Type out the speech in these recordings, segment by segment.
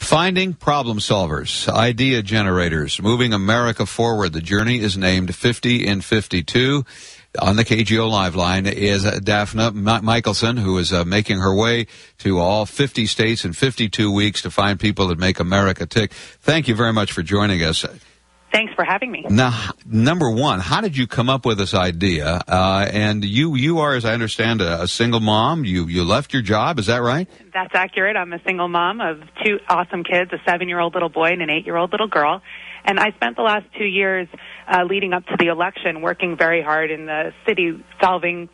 Finding problem solvers, idea generators, moving America forward. The journey is named 50 in 52. On the KGO Live line is Dafna Michaelson, who is making her way to all 50 states in 52 weeks to find people that make America tick. Thank you very much for joining us. Thanks for having me. Now, number one, how did you come up with this idea? And you are, as I understand, a single mom. You left your job, is that right? That's accurate. I'm a single mom of two awesome kids, a 7-year-old little boy and an 8-year-old little girl. And I spent the last 2 years leading up to the election working very hard in the city solving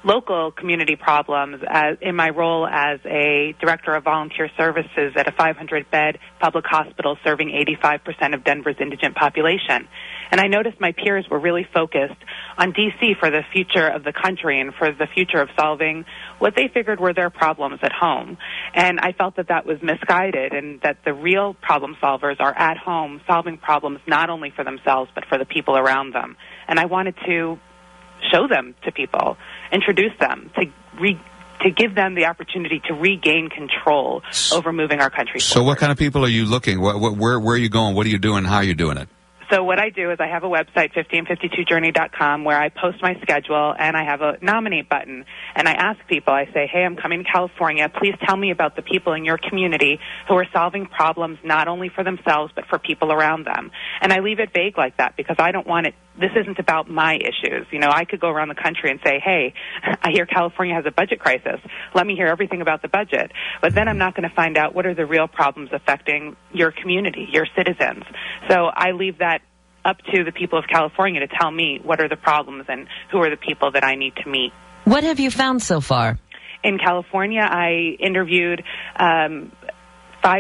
local community problems in my role as a director of volunteer services at a 500-bed public hospital serving 85% of Denver's indigent population. And I noticed my peers were really focused on D.C. for the future of the country and for the future of solving what they figured were their problems at home. And I felt that that was misguided and that the real problem solvers are at home solving problems not only for themselves but for the people around them. And I wanted to show them to people, introduce them, to give them the opportunity to regain control over moving our country forward. So what kind of people are you looking? Where are you going? What are you doing? How are you doing it? So what I do is I have a website, 50and52journey.com, where I post my schedule, and I have a nominate button. And I ask people, I say, hey, I'm coming to California. Please tell me about the people in your community who are solving problems not only for themselves but for people around them. And I leave it vague like that because I don't want it. This isn't about my issues. You know, I could go around the country and say, hey, I hear California has a budget crisis. Let me hear everything about the budget. But then I'm not going to find out what are the real problems affecting your community, your citizens. So I leave that up to the people of California to tell me what are the problems and who are the people that I need to meet. What have you found so far? In California, I interviewed 5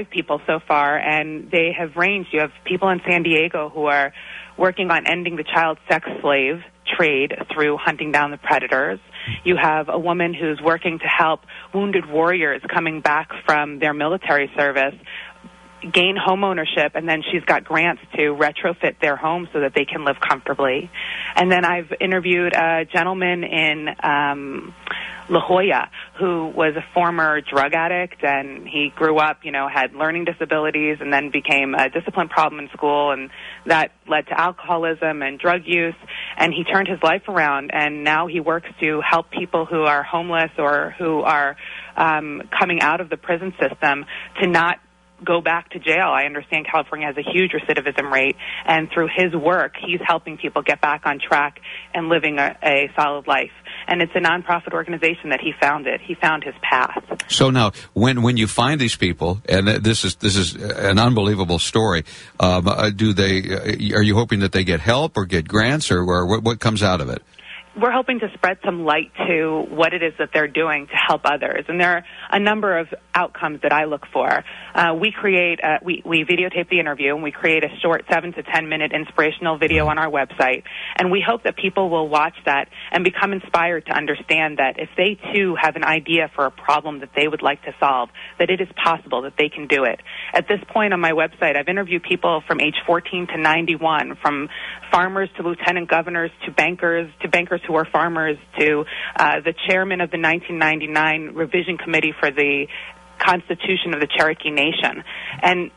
people so far, and they have ranged. You have people in San Diego who are working on ending the child sex slave trade through hunting down the predators. You have a woman who's working to help wounded warriors coming back from their military service gain home ownership, and then she's got grants to retrofit their home so that they can live comfortably. And then I've interviewed a gentleman in La Jolla who was a former drug addict, and he grew up, had learning disabilities and then became a discipline problem in school, and that led to alcoholism and drug use, and he turned his life around, and now he works to help people who are homeless or who are coming out of the prison system to not go back to jail. I understand California has a huge recidivism rate, and through his work, he's helping people get back on track and living a solid life. And it's a nonprofit organization that he founded. He found his path. So now, when you find these people, and this is an unbelievable story, are you hoping that they get help or get grants, or what comes out of it? We're hoping to spread some light to what it is that they're doing to help others. And there are a number of outcomes that I look for. We videotape the interview, and we create a short 7 to 10 minute inspirational video on our website. And we hope that people will watch that and become inspired to understand that if they too have an idea for a problem that they would like to solve, that it is possible, that they can do it. At this point on my website, I've interviewed people from age 14 to 91, from farmers to lieutenant governors to bankers who are farmers, to the chairman of the 1999 revision committee for the Constitution of the Cherokee Nation. And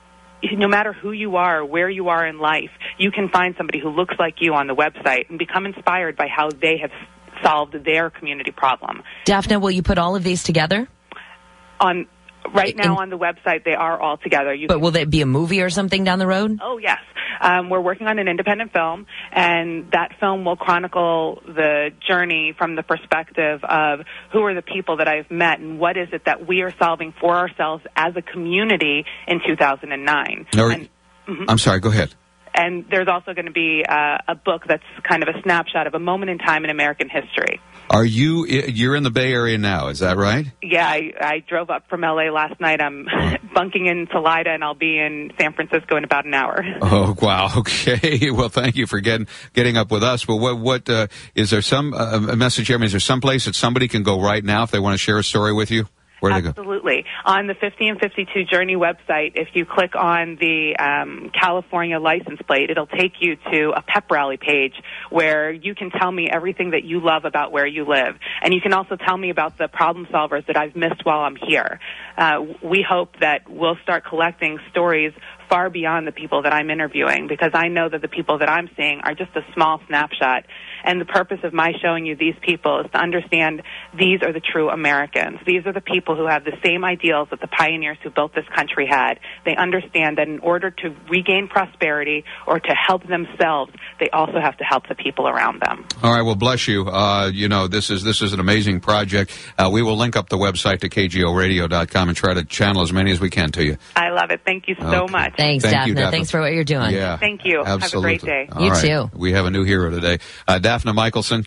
no matter who you are, where you are in life, you can find somebody who looks like you on the website and become inspired by how they have solved their community problem. Dafna, will you put all of these together? Right now on the website, they are all together. But will there be a movie or something down the road? Oh, yes. We're working on an independent film, and that film will chronicle the journey from the perspective of who are the people that I've met and what is it that we are solving for ourselves as a community in 2009. I'm sorry, go ahead. And there's also going to be a book that's kind of a snapshot of a moment in time in American history. You're in the Bay Area now, is that right? Yeah, I drove up from L.A. last night. I'm bunking in Salida, and I'll be in San Francisco in about an hour. Oh, wow. Okay. Well, thank you for getting up with us. But what is there some a message here? I mean, is there some place that somebody can go right now if they want to share a story with you? Where do they go? Absolutely. On the 50 and 52 Journey website, if you click on the California license plate, it'll take you to a pep rally page where you can tell me everything that you love about where you live. And you can also tell me about the problem solvers that I've missed while I'm here. We hope that we'll start collecting stories far beyond the people that I'm interviewing, because I know that the people that I'm seeing are just a small snapshot. And the purpose of my showing you these people is to understand these are the true Americans. These are the people who have the same ideals that the pioneers who built this country had. They understand that in order to regain prosperity or to help themselves, they also have to help the people around them. All right, well, bless you. This is an amazing project. We will link up the website to KGOradio.com and try to channel as many as we can to you. I love it. Thank you so much. Thanks, Thank you, Daphna. Daphna. Thanks for what you're doing. Yeah, Thank you. absolutely. Have a great day. All You right. too. We have a new hero today. Dafna Michaelson.